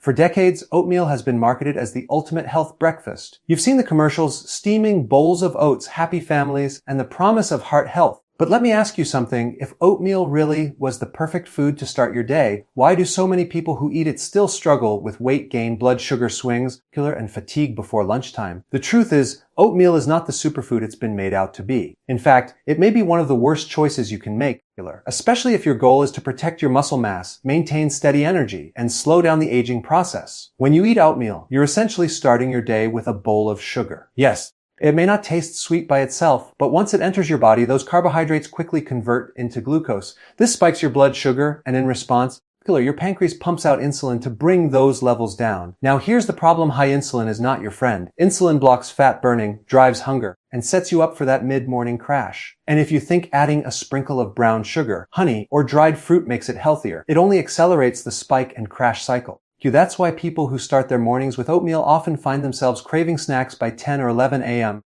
For decades, oatmeal has been marketed as the ultimate health breakfast. You've seen the commercials, steaming bowls of oats, happy families, and the promise of heart health. But let me ask you something. If oatmeal really was the perfect food to start your day, why do so many people who eat it still struggle with weight gain, blood sugar swings, and fatigue before lunchtime? The truth is, oatmeal is not the superfood it's been made out to be. In fact, it may be one of the worst choices you can make, especially if your goal is to protect your muscle mass, maintain steady energy, and slow down the aging process. When you eat oatmeal, you're essentially starting your day with a bowl of sugar. Yes, it may not taste sweet by itself, but once it enters your body, those carbohydrates quickly convert into glucose. This spikes your blood sugar, and in response, your pancreas pumps out insulin to bring those levels down. Now here's the problem: high insulin is not your friend. Insulin blocks fat burning, drives hunger, and sets you up for that mid-morning crash. And if you think adding a sprinkle of brown sugar, honey, or dried fruit makes it healthier, it only accelerates the spike and crash cycle. That's why people who start their mornings with oatmeal often find themselves craving snacks by 10 or 11 a.m.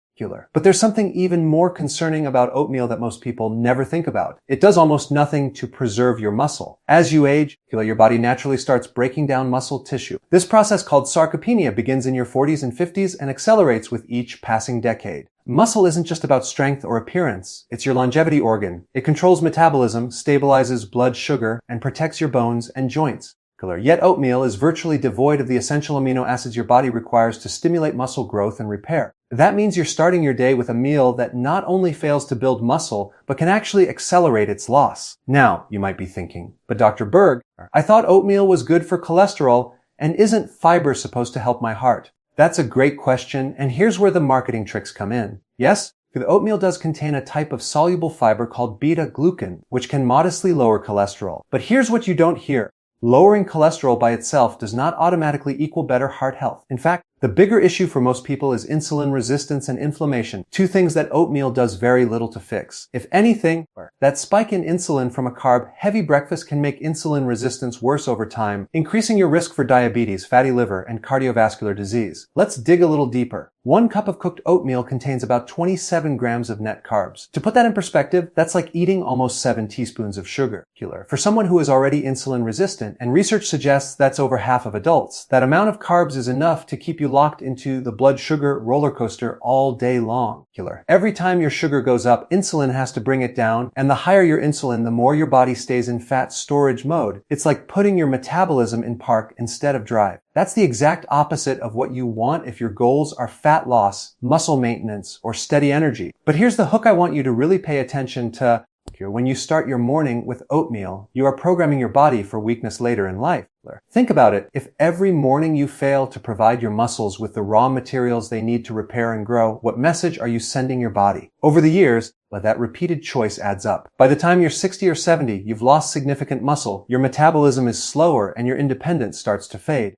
But there's something even more concerning about oatmeal that most people never think about. It does almost nothing to preserve your muscle. As you age, your body naturally starts breaking down muscle tissue. This process, called sarcopenia, begins in your 40s and 50s and accelerates with each passing decade. Muscle isn't just about strength or appearance. It's your longevity organ. It controls metabolism, stabilizes blood sugar, and protects your bones and joints. Yet oatmeal is virtually devoid of the essential amino acids your body requires to stimulate muscle growth and repair. That means you're starting your day with a meal that not only fails to build muscle, but can actually accelerate its loss. Now, you might be thinking, but Dr. Berg, I thought oatmeal was good for cholesterol, and isn't fiber supposed to help my heart? That's a great question, and here's where the marketing tricks come in. Yes, the oatmeal does contain a type of soluble fiber called beta-glucan, which can modestly lower cholesterol. But here's what you don't hear. Lowering cholesterol by itself does not automatically equal better heart health. In fact, the bigger issue for most people is insulin resistance and inflammation, two things that oatmeal does very little to fix. If anything, that spike in insulin from a carb-heavy breakfast can make insulin resistance worse over time, increasing your risk for diabetes, fatty liver, and cardiovascular disease. Let's dig a little deeper. 1 cup of cooked oatmeal contains about 27 grams of net carbs. To put that in perspective, that's like eating almost 7 teaspoons of sugar. For someone who is already insulin resistant, and research suggests that's over half of adults, that amount of carbs is enough to keep you locked into the blood sugar roller coaster all day long. Every time your sugar goes up, insulin has to bring it down, and the higher your insulin, the more your body stays in fat storage mode. It's like putting your metabolism in park instead of drive. That's the exact opposite of what you want if your goals are fat loss, muscle maintenance, or steady energy. But here's the hook I want you to really pay attention to. When you start your morning with oatmeal, you are programming your body for weakness later in life. Think about it. If every morning you fail to provide your muscles with the raw materials they need to repair and grow, what message are you sending your body? Over the years, that repeated choice adds up. By the time you're 60 or 70, you've lost significant muscle, your metabolism is slower, and your independence starts to fade.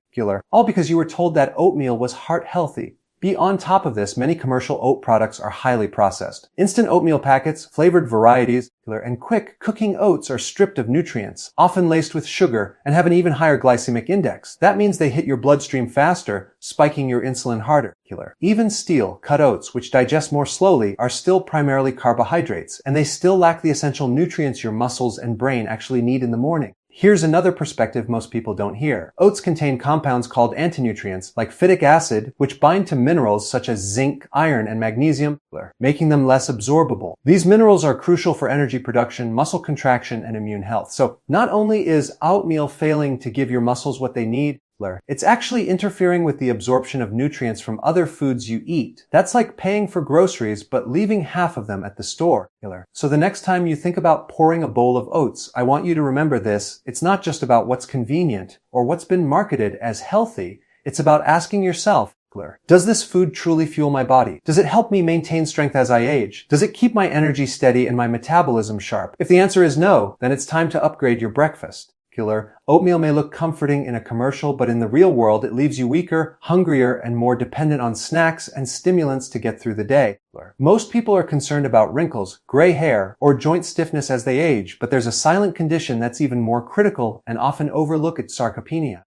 All because you were told that oatmeal was heart healthy. Be on top of this, many commercial oat products are highly processed. Instant oatmeal packets, flavored varieties, and quick cooking oats are stripped of nutrients, often laced with sugar, and have an even higher glycemic index. That means they hit your bloodstream faster, spiking your insulin harder. Even steel, cut oats, which digest more slowly, are still primarily carbohydrates, and they still lack the essential nutrients your muscles and brain actually need in the morning. Here's another perspective most people don't hear. Oats contain compounds called antinutrients, like phytic acid, which bind to minerals such as zinc, iron, and magnesium, making them less absorbable. These minerals are crucial for energy production, muscle contraction, and immune health. So not only is oatmeal failing to give your muscles what they need, it's actually interfering with the absorption of nutrients from other foods you eat. That's like paying for groceries, but leaving half of them at the store. So the next time you think about pouring a bowl of oats, I want you to remember this. It's not just about what's convenient or what's been marketed as healthy. It's about asking yourself, does this food truly fuel my body? Does it help me maintain strength as I age? Does it keep my energy steady and my metabolism sharp? If the answer is no, then it's time to upgrade your breakfast. Oatmeal may look comforting in a commercial, but in the real world, it leaves you weaker, hungrier, and more dependent on snacks and stimulants to get through the day. Most people are concerned about wrinkles, gray hair, or joint stiffness as they age, but there's a silent condition that's even more critical and often overlooked: sarcopenia.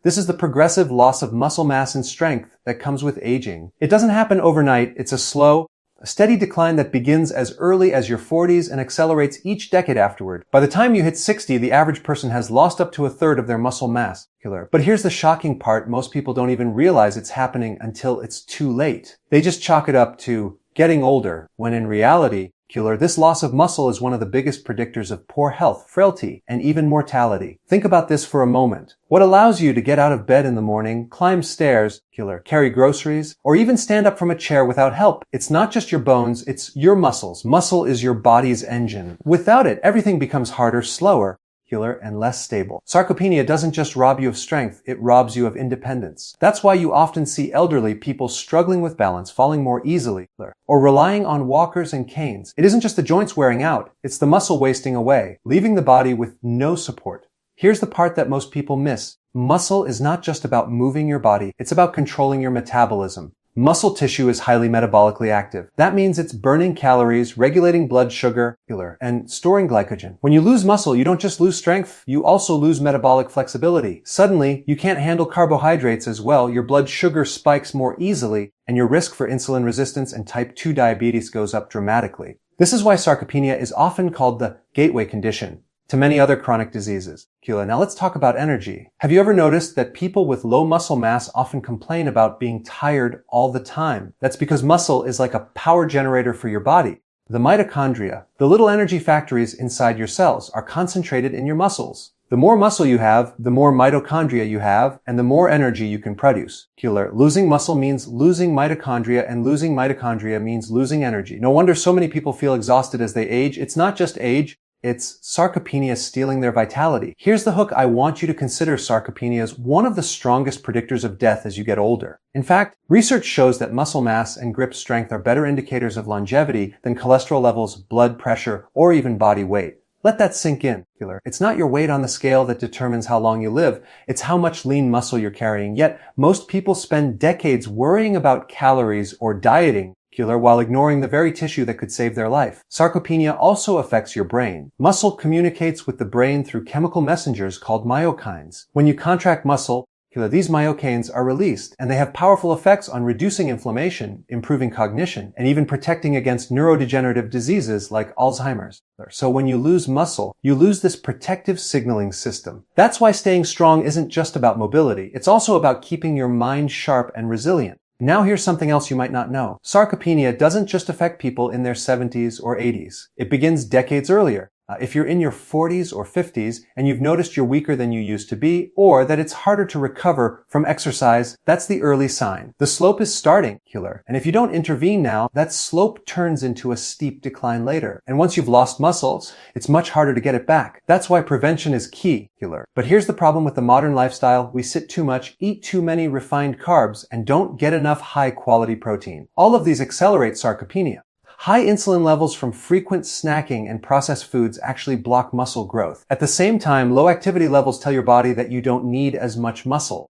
This is the progressive loss of muscle mass and strength that comes with aging. It doesn't happen overnight. It's a slow, a steady decline that begins as early as your 40s and accelerates each decade afterward. By the time you hit 60, the average person has lost up to a third of their muscle mass. But here's the shocking part. Most people don't even realize it's happening until it's too late. They just chalk it up to getting older, when in reality, this loss of muscle is one of the biggest predictors of poor health, frailty, and even mortality. Think about this for a moment. What allows you to get out of bed in the morning, climb stairs, carry groceries, or even stand up from a chair without help? It's not just your bones, it's your muscles. Muscle is your body's engine. Without it, everything becomes harder, slower, and less stable. Sarcopenia doesn't just rob you of strength, it robs you of independence. That's why you often see elderly people struggling with balance, falling more easily, or relying on walkers and canes. It isn't just the joints wearing out, it's the muscle wasting away, leaving the body with no support. Here's the part that most people miss. Muscle is not just about moving your body, it's about controlling your metabolism. Muscle tissue is highly metabolically active. That means it's burning calories, regulating blood sugar, and storing glycogen. When you lose muscle, you don't just lose strength, you also lose metabolic flexibility. Suddenly, you can't handle carbohydrates as well, your blood sugar spikes more easily, and your risk for insulin resistance and type 2 diabetes goes up dramatically. This is why sarcopenia is often called the gateway condition to many other chronic diseases. Now let's talk about energy. Have you ever noticed that people with low muscle mass often complain about being tired all the time? That's because muscle is like a power generator for your body. The mitochondria, the little energy factories inside your cells, are concentrated in your muscles. The more muscle you have, the more mitochondria you have, and the more energy you can produce. Losing muscle means losing mitochondria, and losing mitochondria means losing energy. No wonder so many people feel exhausted as they age. It's not just age, it's sarcopenia stealing their vitality. Here's the hook. I want you to consider sarcopenia as one of the strongest predictors of death as you get older. In fact, research shows that muscle mass and grip strength are better indicators of longevity than cholesterol levels, blood pressure, or even body weight. Let that sink in. It's not your weight on the scale that determines how long you live. It's how much lean muscle you're carrying. Yet, most people spend decades worrying about calories or dieting while ignoring the very tissue that could save their life. Sarcopenia also affects your brain. Muscle communicates with the brain through chemical messengers called myokines. When you contract muscle, these myokines are released, and they have powerful effects on reducing inflammation, improving cognition, and even protecting against neurodegenerative diseases like Alzheimer's. So when you lose muscle, you lose this protective signaling system. That's why staying strong isn't just about mobility. It's also about keeping your mind sharp and resilient. Now here's something else you might not know. Sarcopenia doesn't just affect people in their 70s or 80s. It begins decades earlier. If you're in your 40s or 50s and you've noticed you're weaker than you used to be, or that it's harder to recover from exercise, that's the early sign. The slope is starting, and if you don't intervene now, that slope turns into a steep decline later. And once you've lost muscles, it's much harder to get it back. That's why prevention is key, But here's the problem with the modern lifestyle. We sit too much, eat too many refined carbs, and don't get enough high-quality protein. All of these accelerate sarcopenia. High insulin levels from frequent snacking and processed foods actually block muscle growth. At the same time, low activity levels tell your body that you don't need as much muscle.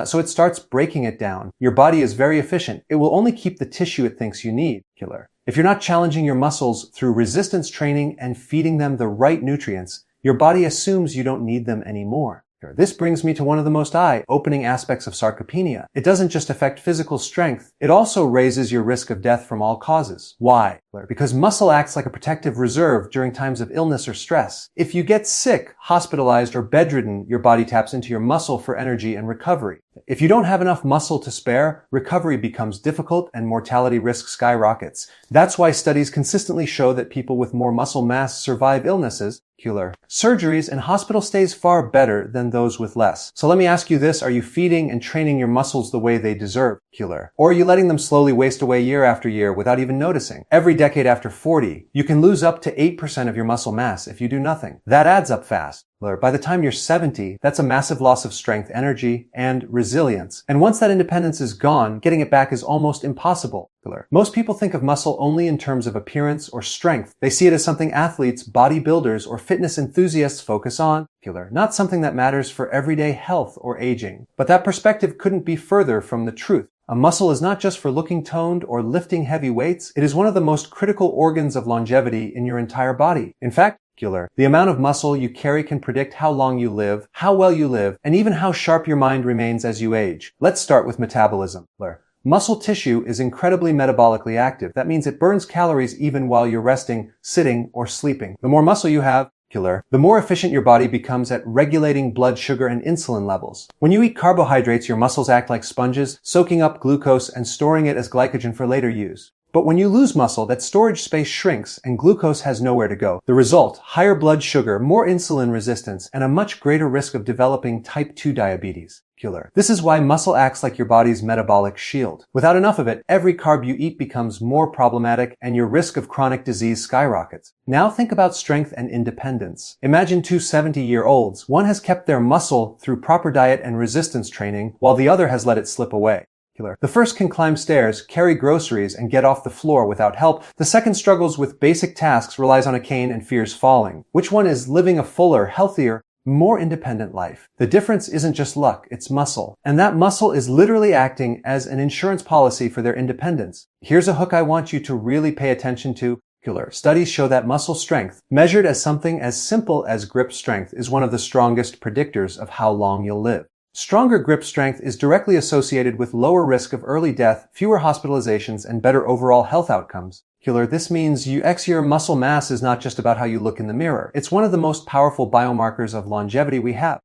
So it starts breaking it down. Your body is very efficient. It will only keep the tissue it thinks you need. If you're not challenging your muscles through resistance training and feeding them the right nutrients, your body assumes you don't need them anymore. This brings me to one of the most eye-opening aspects of sarcopenia. It doesn't just affect physical strength, it also raises your risk of death from all causes. Why? Because muscle acts like a protective reserve during times of illness or stress. If you get sick, hospitalized, or bedridden, your body taps into your muscle for energy and recovery. If you don't have enough muscle to spare, recovery becomes difficult and mortality risk skyrockets. That's why studies consistently show that people with more muscle mass survive illnesses, surgeries, and hospital stays far better than those with less. So let me ask you this, are you feeding and training your muscles the way they deserve, Or are you letting them slowly waste away year after year without even noticing? Every decade after 40, you can lose up to 8% of your muscle mass if you do nothing. That adds up fast. By the time you're 70, that's a massive loss of strength, energy, and resilience. And once that independence is gone, getting it back is almost impossible. Most people think of muscle only in terms of appearance or strength. They see it as something athletes, bodybuilders, or fitness enthusiasts focus on, not something that matters for everyday health or aging. But that perspective couldn't be further from the truth. A muscle is not just for looking toned or lifting heavy weights. It is one of the most critical organs of longevity in your entire body. In fact, the amount of muscle you carry can predict how long you live, how well you live, and even how sharp your mind remains as you age. Let's start with metabolism. Muscle tissue is incredibly metabolically active. That means it burns calories even while you're resting, sitting, or sleeping. The more muscle you have, the more efficient your body becomes at regulating blood sugar and insulin levels. When you eat carbohydrates, your muscles act like sponges, soaking up glucose and storing it as glycogen for later use. But when you lose muscle, that storage space shrinks and glucose has nowhere to go. The result, higher blood sugar, more insulin resistance, and a much greater risk of developing type 2 diabetes. This is why muscle acts like your body's metabolic shield. Without enough of it, every carb you eat becomes more problematic and your risk of chronic disease skyrockets. Now think about strength and independence. Imagine two 70-year-olds. One has kept their muscle through proper diet and resistance training, while the other has let it slip away. The first can climb stairs, carry groceries, and get off the floor without help. The second struggles with basic tasks, relies on a cane, and fears falling. Which one is living a fuller, healthier, more independent life? The difference isn't just luck, it's muscle. And that muscle is literally acting as an insurance policy for their independence. Here's a hook I want you to really pay attention to. Studies show that muscle strength, measured as something as simple as grip strength, is one of the strongest predictors of how long you'll live. Stronger grip strength is directly associated with lower risk of early death, fewer hospitalizations, and better overall health outcomes. This means your muscle mass is not just about how you look in the mirror. It's one of the most powerful biomarkers of longevity we have.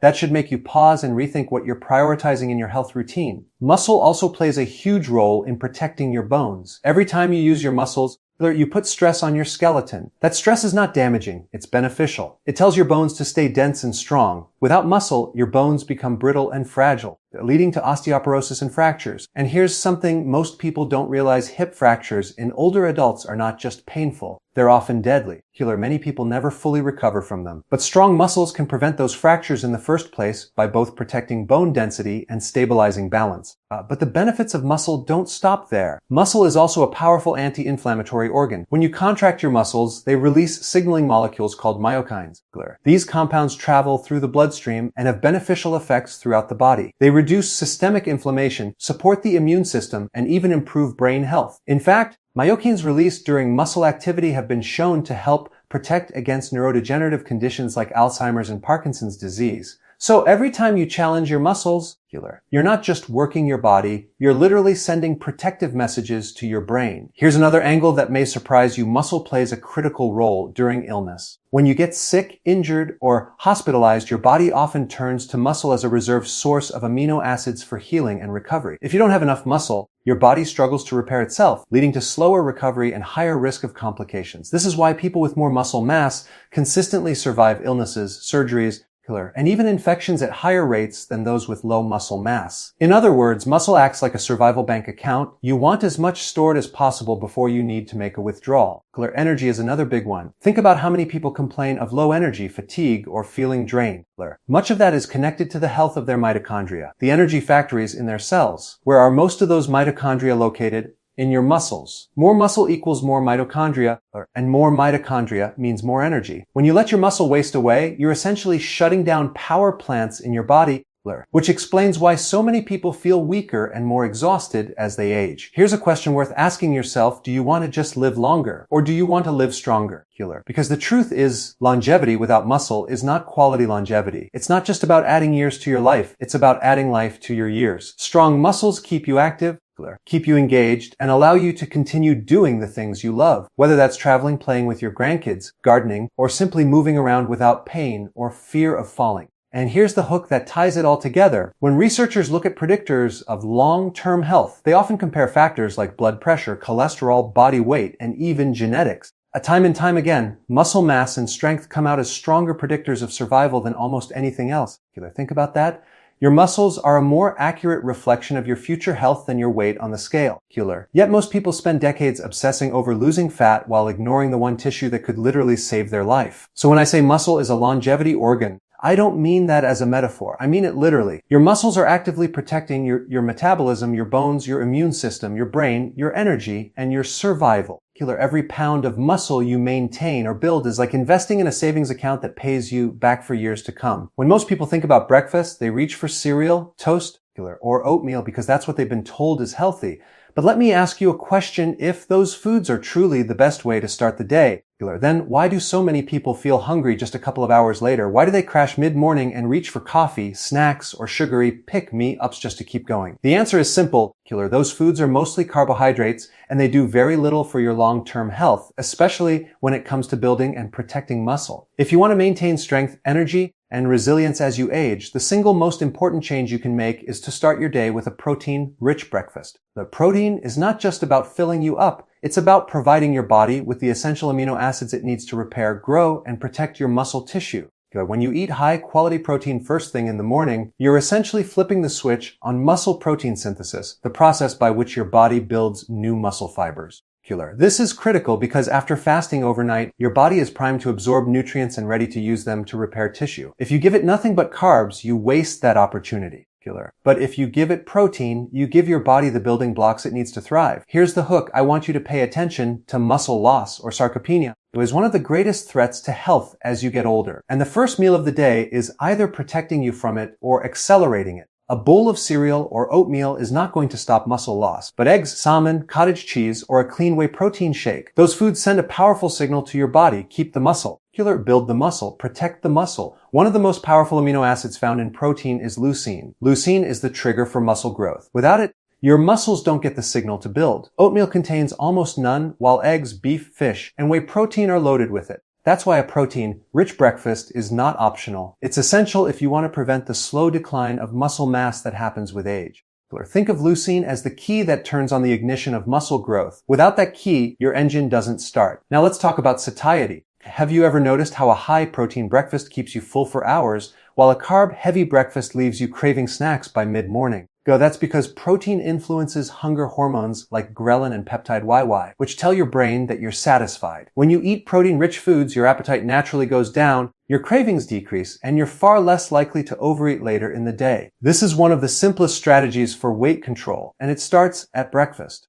That should make you pause and rethink what you're prioritizing in your health routine. Muscle also plays a huge role in protecting your bones. Every time you use your muscles, you put stress on your skeleton. That stress is not damaging, it's beneficial. It tells your bones to stay dense and strong. Without muscle, your bones become brittle and fragile, leading to osteoporosis and fractures. And here's something most people don't realize: hip fractures in older adults are not just painful, they're often deadly. Many people never fully recover from them. But strong muscles can prevent those fractures in the first place by both protecting bone density and stabilizing balance. But the benefits of muscle don't stop there. Muscle is also a powerful anti-inflammatory organ. When you contract your muscles, they release signaling molecules called myokines. These compounds travel through the bloodstream and have beneficial effects throughout the body. They reduce systemic inflammation, support the immune system, and even improve brain health. In fact, myokines released during muscle activity have been shown to help protect against neurodegenerative conditions like Alzheimer's and Parkinson's disease. So every time you challenge your muscles, you're not just working your body, you're literally sending protective messages to your brain. Here's another angle that may surprise you. Muscle plays a critical role during illness. When you get sick, injured, or hospitalized, your body often turns to muscle as a reserve source of amino acids for healing and recovery. If you don't have enough muscle, your body struggles to repair itself, leading to slower recovery and higher risk of complications. This is why people with more muscle mass consistently survive illnesses, surgeries, and even infections at higher rates than those with low muscle mass. In other words, muscle acts like a survival bank account. You want as much stored as possible before you need to make a withdrawal. Energy is another big one. Think about how many people complain of low energy, fatigue, or feeling drained. Much of that is connected to the health of their mitochondria, the energy factories in their cells. Where are most of those mitochondria located? In your muscles. More muscle equals more mitochondria, and more mitochondria means more energy. When you let your muscle waste away, you're essentially shutting down power plants in your body, which explains why so many people feel weaker and more exhausted as they age. Here's a question worth asking yourself: do you want to just live longer, or do you want to live stronger? Because the truth is, longevity without muscle is not quality longevity. It's not just about adding years to your life, it's about adding life to your years. Strong muscles keep you active, keep you engaged, and allow you to continue doing the things you love, whether that's traveling, playing with your grandkids, gardening, or simply moving around without pain or fear of falling. And here's the hook that ties it all together. When researchers look at predictors of long-term health, they often compare factors like blood pressure, cholesterol, body weight, and even genetics. Time and time again, muscle mass and strength come out as stronger predictors of survival than almost anything else. Think about that. Your muscles are a more accurate reflection of your future health than your weight on the scale. Yet most people spend decades obsessing over losing fat while ignoring the one tissue that could literally save their life. So when I say muscle is a longevity organ, I don't mean that as a metaphor. I mean it literally. Your muscles are actively protecting your metabolism, your bones, your immune system, your brain, your energy, and your survival. Every pound of muscle you maintain or build is like investing in a savings account that pays you back for years to come. When most people think about breakfast, they reach for cereal, toast, or oatmeal because that's what they've been told is healthy. But let me ask you a question. If those foods are truly the best way to start the day, then why do so many people feel hungry just a couple of hours later? Why do they crash mid-morning and reach for coffee, snacks, or sugary pick-me-ups just to keep going? The answer is simple, those foods are mostly carbohydrates and they do very little for your long-term health, especially when it comes to building and protecting muscle. If you want to maintain strength, energy, and resilience as you age, the single most important change you can make is to start your day with a protein-rich breakfast. The protein is not just about filling you up, it's about providing your body with the essential amino acids it needs to repair, grow, and protect your muscle tissue. When you eat high-quality protein first thing in the morning, you're essentially flipping the switch on muscle protein synthesis, the process by which your body builds new muscle fibers. This is critical because after fasting overnight, your body is primed to absorb nutrients and ready to use them to repair tissue. If you give it nothing but carbs, you waste that opportunity. But if you give it protein, you give your body the building blocks it needs to thrive. Here's the hook. I want you to pay attention to muscle loss or sarcopenia. It is one of the greatest threats to health as you get older. And the first meal of the day is either protecting you from it or accelerating it. A bowl of cereal or oatmeal is not going to stop muscle loss, but eggs, salmon, cottage cheese, or a clean whey protein shake. Those foods send a powerful signal to your body. Keep the muscle. Build the muscle. Protect the muscle. One of the most powerful amino acids found in protein is leucine. Leucine is the trigger for muscle growth. Without it, your muscles don't get the signal to build. Oatmeal contains almost none, while eggs, beef, fish, and whey protein are loaded with it. That's why a protein-rich breakfast is not optional. It's essential if you want to prevent the slow decline of muscle mass that happens with age. Think of leucine as the key that turns on the ignition of muscle growth. Without that key, your engine doesn't start. Now let's talk about satiety. Have you ever noticed how a high-protein breakfast keeps you full for hours, while a carb-heavy breakfast leaves you craving snacks by mid-morning? That's because protein influences hunger hormones like ghrelin and peptide YY, which tell your brain that you're satisfied. When you eat protein-rich foods, your appetite naturally goes down, your cravings decrease, and you're far less likely to overeat later in the day. This is one of the simplest strategies for weight control, and it starts at breakfast.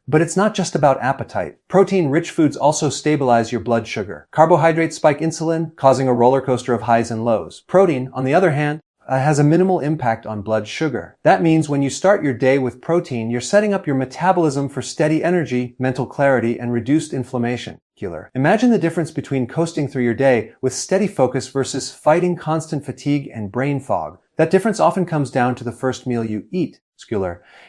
But it's not just about appetite. Protein-rich foods also stabilize your blood sugar. Carbohydrates spike insulin, causing a roller coaster of highs and lows. Protein, on the other hand, has a minimal impact on blood sugar. That means when you start your day with protein, you're setting up your metabolism for steady energy, mental clarity, and reduced inflammation. Imagine the difference between coasting through your day with steady focus versus fighting constant fatigue and brain fog. That difference often comes down to the first meal you eat.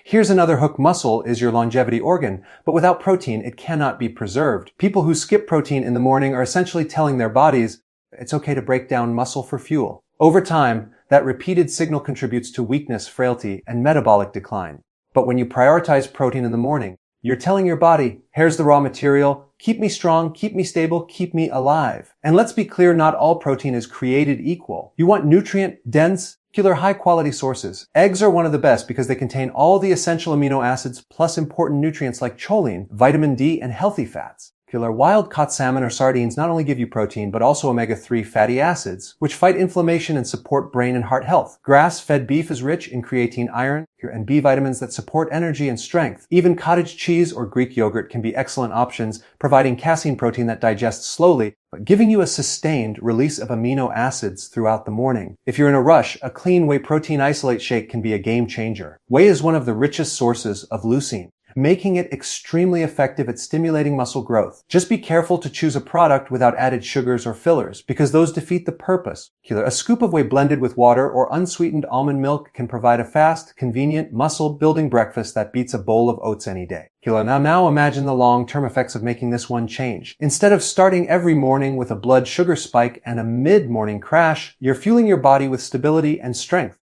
Here's another hook. Muscle is your longevity organ, but without protein, it cannot be preserved. People who skip protein in the morning are essentially telling their bodies it's okay to break down muscle for fuel. Over time, that repeated signal contributes to weakness, frailty, and metabolic decline. But when you prioritize protein in the morning, you're telling your body, here's the raw material, keep me strong, keep me stable, keep me alive. And let's be clear, not all protein is created equal. You want nutrient-dense, high-quality sources. Eggs are one of the best because they contain all the essential amino acids plus important nutrients like choline, vitamin D, and healthy fats. Wild-caught salmon or sardines not only give you protein, but also omega-3 fatty acids, which fight inflammation and support brain and heart health. Grass-fed beef is rich in creatine, iron, and B vitamins that support energy and strength. Even cottage cheese or Greek yogurt can be excellent options, providing casein protein that digests slowly, but giving you a sustained release of amino acids throughout the morning. If you're in a rush, a clean whey protein isolate shake can be a game changer. Whey is one of the richest sources of leucine, making it extremely effective at stimulating muscle growth. Just be careful to choose a product without added sugars or fillers, because those defeat the purpose. A scoop of whey blended with water or unsweetened almond milk can provide a fast, convenient, muscle-building breakfast that beats a bowl of oats any day. Now imagine the long-term effects of making this one change. Instead of starting every morning with a blood sugar spike and a mid-morning crash, you're fueling your body with stability and strength.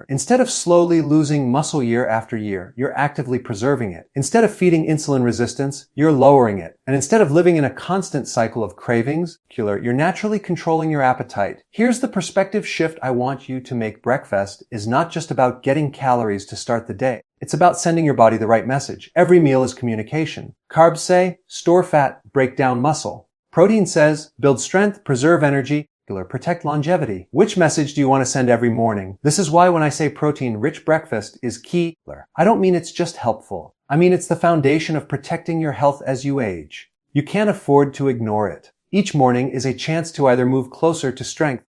Instead of slowly losing muscle year after year, you're actively preserving it. Instead of feeding insulin resistance, you're lowering it. And instead of living in a constant cycle of cravings, you're naturally controlling your appetite. Here's the perspective shift I want you to make. Breakfast is not just about getting calories to start the day. It's about sending your body the right message. Every meal is communication. Carbs say, store fat, break down muscle. Protein says, build strength, preserve energy, protect longevity. Which message do you want to send every morning? This is why when I say protein-rich breakfast is key, I don't mean it's just helpful. I mean it's the foundation of protecting your health as you age. You can't afford to ignore it. Each morning is a chance to either move closer to strength,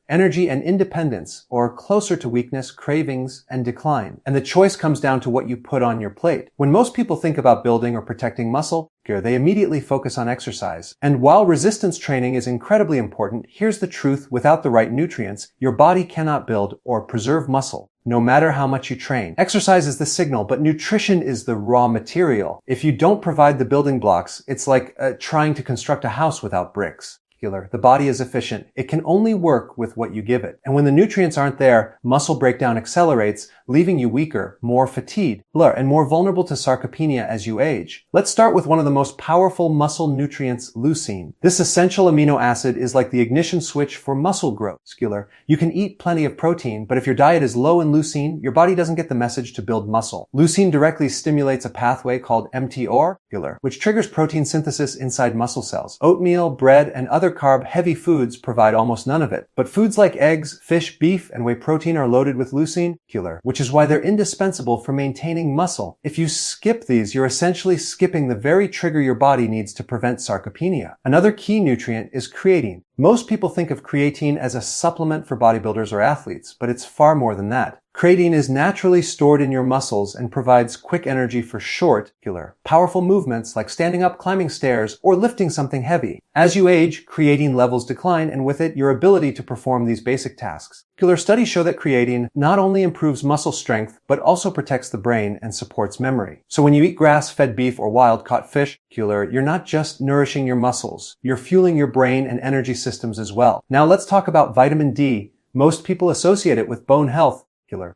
energy and independence, or closer to weakness, cravings, and decline. And the choice comes down to what you put on your plate. When most people think about building or protecting muscle, they immediately focus on exercise. And while resistance training is incredibly important, here's the truth: without the right nutrients, your body cannot build or preserve muscle, no matter how much you train. Exercise is the signal, but nutrition is the raw material. If you don't provide the building blocks, it's like trying to construct a house without bricks. The body is efficient. It can only work with what you give it. And when the nutrients aren't there, muscle breakdown accelerates, leaving you weaker, more fatigued, and more vulnerable to sarcopenia as you age. Let's start with one of the most powerful muscle nutrients, leucine. This essential amino acid is like the ignition switch for muscle growth. You can eat plenty of protein, but if your diet is low in leucine, your body doesn't get the message to build muscle. Leucine directly stimulates a pathway called mTOR, which triggers protein synthesis inside muscle cells. Oatmeal, bread, and other carb-heavy foods provide almost none of it. But foods like eggs, fish, beef, and whey protein are loaded with leucine, which is why they're indispensable for maintaining muscle. If you skip these, you're essentially skipping the very trigger your body needs to prevent sarcopenia. Another key nutrient is creatine. Most people think of creatine as a supplement for bodybuilders or athletes, but it's far more than that. Creatine is naturally stored in your muscles and provides quick energy for short, powerful movements like standing up, climbing stairs, or lifting something heavy. As you age, creatine levels decline, and with it, your ability to perform these basic tasks. Studies show that creatine not only improves muscle strength, but also protects the brain and supports memory. So when you eat grass-fed beef or wild-caught fish, you're not just nourishing your muscles, you're fueling your brain and energy systems as well. Now let's talk about vitamin D. Most people associate it with bone health.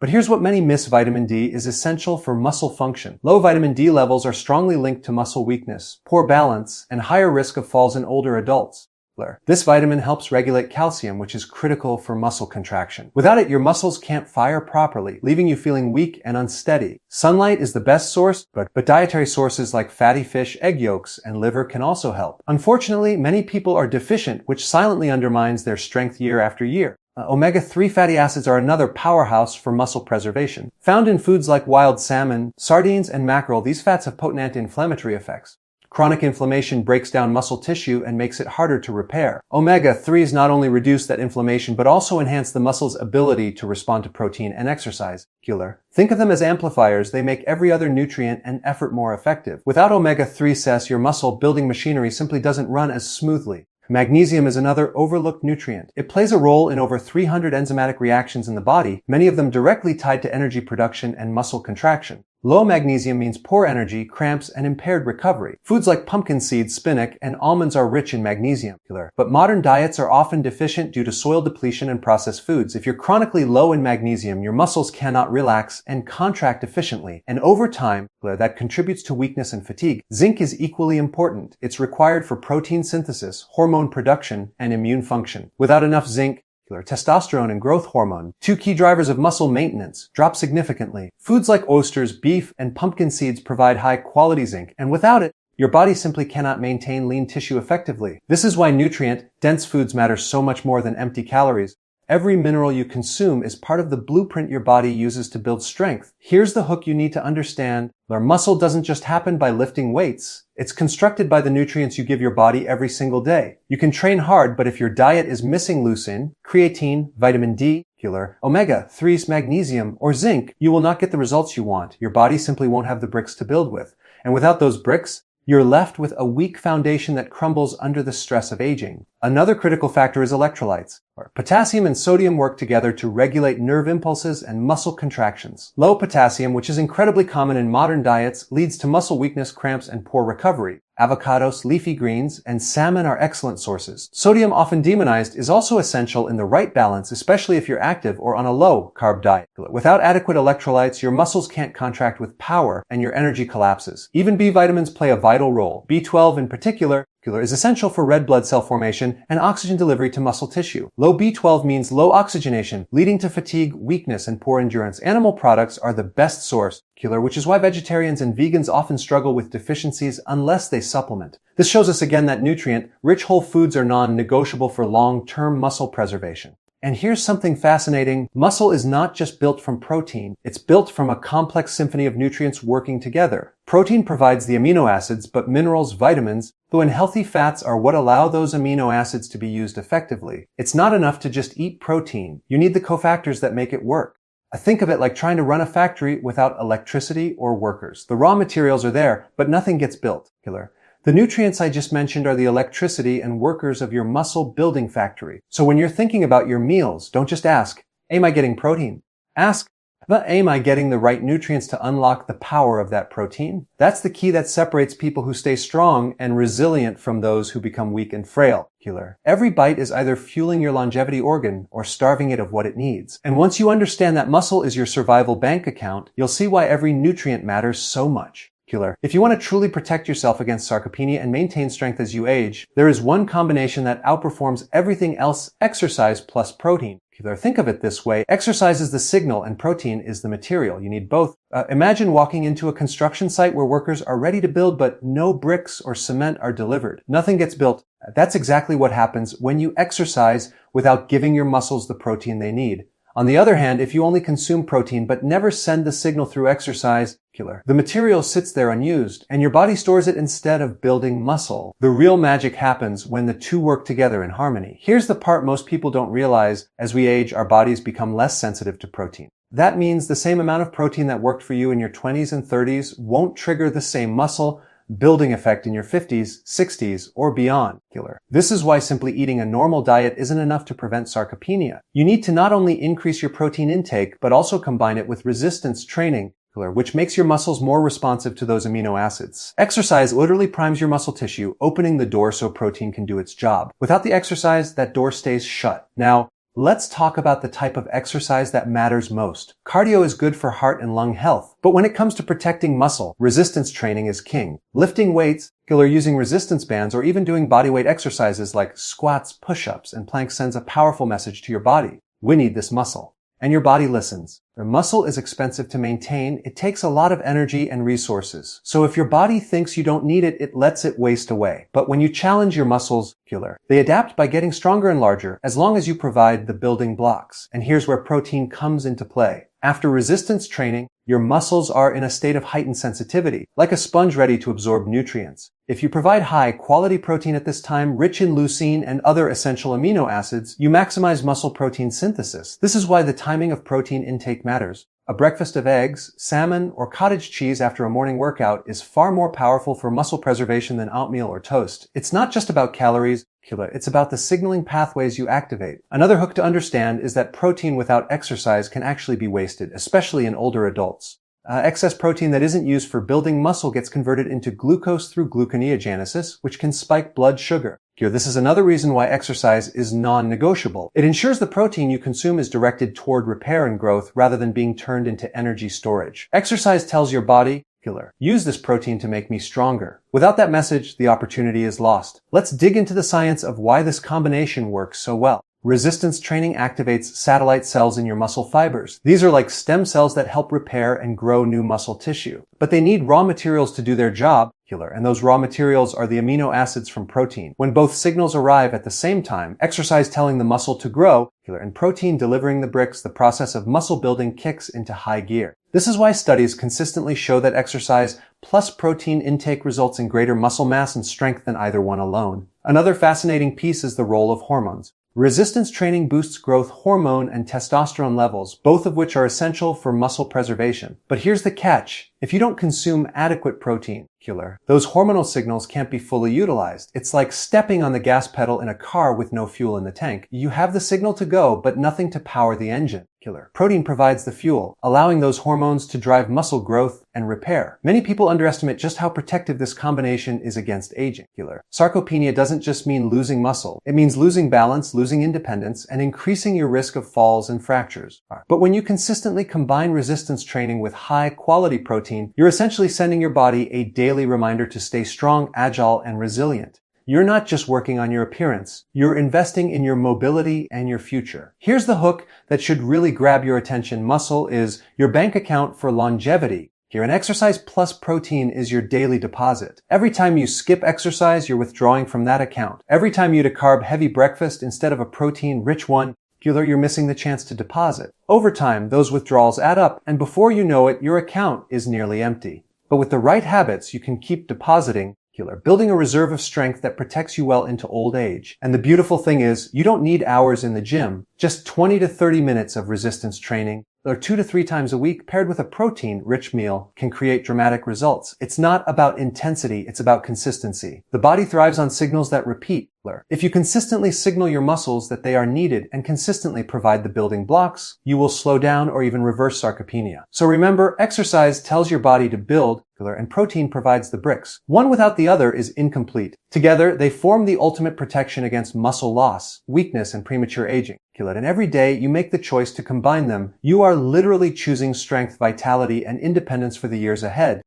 But here's what many miss: vitamin D is essential for muscle function. Low vitamin D levels are strongly linked to muscle weakness, poor balance, and higher risk of falls in older adults. This vitamin helps regulate calcium, which is critical for muscle contraction. Without it, your muscles can't fire properly, leaving you feeling weak and unsteady. Sunlight is the best source, but dietary sources like fatty fish, egg yolks, and liver can also help. Unfortunately, many people are deficient, which silently undermines their strength year after year. Omega-3 fatty acids are another powerhouse for muscle preservation. Found in foods like wild salmon, sardines, and mackerel, these fats have potent anti-inflammatory effects. Chronic inflammation breaks down muscle tissue and makes it harder to repair. Omega-3s not only reduce that inflammation, but also enhance the muscle's ability to respond to protein and exercise. Think of them as amplifiers. They make every other nutrient and effort more effective. Without omega-3s, your muscle building machinery simply doesn't run as smoothly. Magnesium is another overlooked nutrient. It plays a role in over 300 enzymatic reactions in the body, many of them directly tied to energy production and muscle contraction. Low magnesium means poor energy, cramps, and impaired recovery. Foods like pumpkin seeds, spinach, and almonds are rich in magnesium. But modern diets are often deficient due to soil depletion and processed foods. If you're chronically low in magnesium, your muscles cannot relax and contract efficiently. And over time, that contributes to weakness and fatigue. Zinc is equally important. It's required for protein synthesis, hormone production, and immune function. Without enough zinc, testosterone and growth hormone, two key drivers of muscle maintenance, drop significantly. Foods like oysters, beef, and pumpkin seeds provide high-quality zinc, and without it, your body simply cannot maintain lean tissue effectively. This is why nutrient-dense foods matter so much more than empty calories. Every mineral you consume is part of the blueprint your body uses to build strength. Here's the hook you need to understand. Our muscle doesn't just happen by lifting weights. It's constructed by the nutrients you give your body every single day. You can train hard, but if your diet is missing leucine, creatine, vitamin D, omega-3s, magnesium, or zinc, you will not get the results you want. Your body simply won't have the bricks to build with. And without those bricks, you're left with a weak foundation that crumbles under the stress of aging. Another critical factor is electrolytes. Potassium and sodium work together to regulate nerve impulses and muscle contractions. Low potassium, which is incredibly common in modern diets, leads to muscle weakness, cramps, and poor recovery. Avocados, leafy greens, and salmon are excellent sources. Sodium, often demonized, is also essential in the right balance, especially if you're active or on a low-carb diet. Without adequate electrolytes, your muscles can't contract with power and your energy collapses. Even B vitamins play a vital role. B12 in particular is essential for red blood cell formation and oxygen delivery to muscle tissue. Low B12 means low oxygenation, leading to fatigue, weakness, and poor endurance. Animal products are the best source, which is why vegetarians and vegans often struggle with deficiencies unless they supplement. This shows us again that nutrient-rich whole foods are non-negotiable for long-term muscle preservation. And here's something fascinating. Muscle is not just built from protein. It's built from a complex symphony of nutrients working together. Protein provides the amino acids, but minerals, vitamins, Though unhealthy fats are what allow those amino acids to be used effectively, it's not enough to just eat protein. You need the cofactors that make it work. Think of it like trying to run a factory without electricity or workers. The raw materials are there, but nothing gets built. The nutrients I just mentioned are the electricity and workers of your muscle building factory. So when you're thinking about your meals, don't just ask, am I getting protein? Ask, am I getting the right nutrients to unlock the power of that protein? That's the key that separates people who stay strong and resilient from those who become weak and frail. Every bite is either fueling your longevity organ or starving it of what it needs. And once you understand that muscle is your survival bank account, you'll see why every nutrient matters so much. If you want to truly protect yourself against sarcopenia and maintain strength as you age, there is one combination that outperforms everything else: exercise plus protein. Think of it this way: exercise is the signal and protein is the material. You need both. Imagine walking into a construction site where workers are ready to build, but no bricks or cement are delivered. Nothing gets built. That's exactly what happens when you exercise without giving your muscles the protein they need. On the other hand, if you only consume protein but never send the signal through exercise, the material sits there unused, and your body stores it instead of building muscle. The real magic happens when the two work together in harmony. Here's the part most people don't realize: as we age, our bodies become less sensitive to protein. That means the same amount of protein that worked for you in your 20s and 30s won't trigger the same muscle building effect in your 50s, 60s, or beyond. This is why simply eating a normal diet isn't enough to prevent sarcopenia. You need to not only increase your protein intake, but also combine it with resistance training, which makes your muscles more responsive to those amino acids. Exercise literally primes your muscle tissue, opening the door so protein can do its job. Without the exercise, that door stays shut. Now, let's talk about the type of exercise that matters most. Cardio is good for heart and lung health, but when it comes to protecting muscle, resistance training is king. Lifting weights, using resistance bands, or even doing bodyweight exercises like squats, push-ups, and planks sends a powerful message to your body. We need this muscle. And your body listens. The muscle is expensive to maintain. It takes a lot of energy and resources. So if your body thinks you don't need it, it lets it waste away. But when you challenge your muscles, they adapt by getting stronger and larger, as long as you provide the building blocks. And here's where protein comes into play. After resistance training, your muscles are in a state of heightened sensitivity, like a sponge ready to absorb nutrients. If you provide high-quality protein at this time, rich in leucine and other essential amino acids, you maximize muscle protein synthesis. This is why the timing of protein intake matters. A breakfast of eggs, salmon, or cottage cheese after a morning workout is far more powerful for muscle preservation than oatmeal or toast. It's not just about calories, it's about the signaling pathways you activate. Another hook to understand is that protein without exercise can actually be wasted, especially in older adults. Excess protein that isn't used for building muscle gets converted into glucose through gluconeogenesis, which can spike blood sugar. This is another reason why exercise is non-negotiable. It ensures the protein you consume is directed toward repair and growth rather than being turned into energy storage. Exercise tells your body, use this protein to make me stronger. Without that message, the opportunity is lost. Let's dig into the science of why this combination works so well. Resistance training activates satellite cells in your muscle fibers. These are like stem cells that help repair and grow new muscle tissue. But they need raw materials to do their job, and those raw materials are the amino acids from protein. When both signals arrive at the same time, exercise telling the muscle to grow, and protein delivering the bricks, the process of muscle building kicks into high gear. This is why studies consistently show that exercise plus protein intake results in greater muscle mass and strength than either one alone. Another fascinating piece is the role of hormones. Resistance training boosts growth hormone and testosterone levels, both of which are essential for muscle preservation. But here's the catch. If you don't consume adequate protein, those hormonal signals can't be fully utilized. It's like stepping on the gas pedal in a car with no fuel in the tank. You have the signal to go, but nothing to power the engine. Protein provides the fuel, allowing those hormones to drive muscle growth and repair. Many people underestimate just how protective this combination is against aging. Sarcopenia doesn't just mean losing muscle. It means losing balance, losing independence, and increasing your risk of falls and fractures. But when you consistently combine resistance training with high-quality protein, you're essentially sending your body a daily reminder to stay strong, agile, and resilient. You're not just working on your appearance. You're investing in your mobility and your future. Here's the hook that should really grab your attention. Muscle is your bank account for longevity. An exercise plus protein is your daily deposit. Every time you skip exercise, you're withdrawing from that account. Every time you eat a carb-heavy breakfast instead of a protein-rich one, you're missing the chance to deposit. Over time, those withdrawals add up, and before you know it, your account is nearly empty. But with the right habits, you can keep depositing, building a reserve of strength that protects you well into old age. And the beautiful thing is, you don't need hours in the gym, just 20 to 30 minutes of resistance training, or 2 to 3 times a week paired with a protein-rich meal can create dramatic results. It's not about intensity, it's about consistency. The body thrives on signals that repeat. If you consistently signal your muscles that they are needed and consistently provide the building blocks, you will slow down or even reverse sarcopenia. So remember, exercise tells your body to build, and protein provides the bricks. One without the other is incomplete. Together, they form the ultimate protection against muscle loss, weakness, and premature aging. And every day you make the choice to combine them, you are literally choosing strength, vitality, and independence for the years ahead.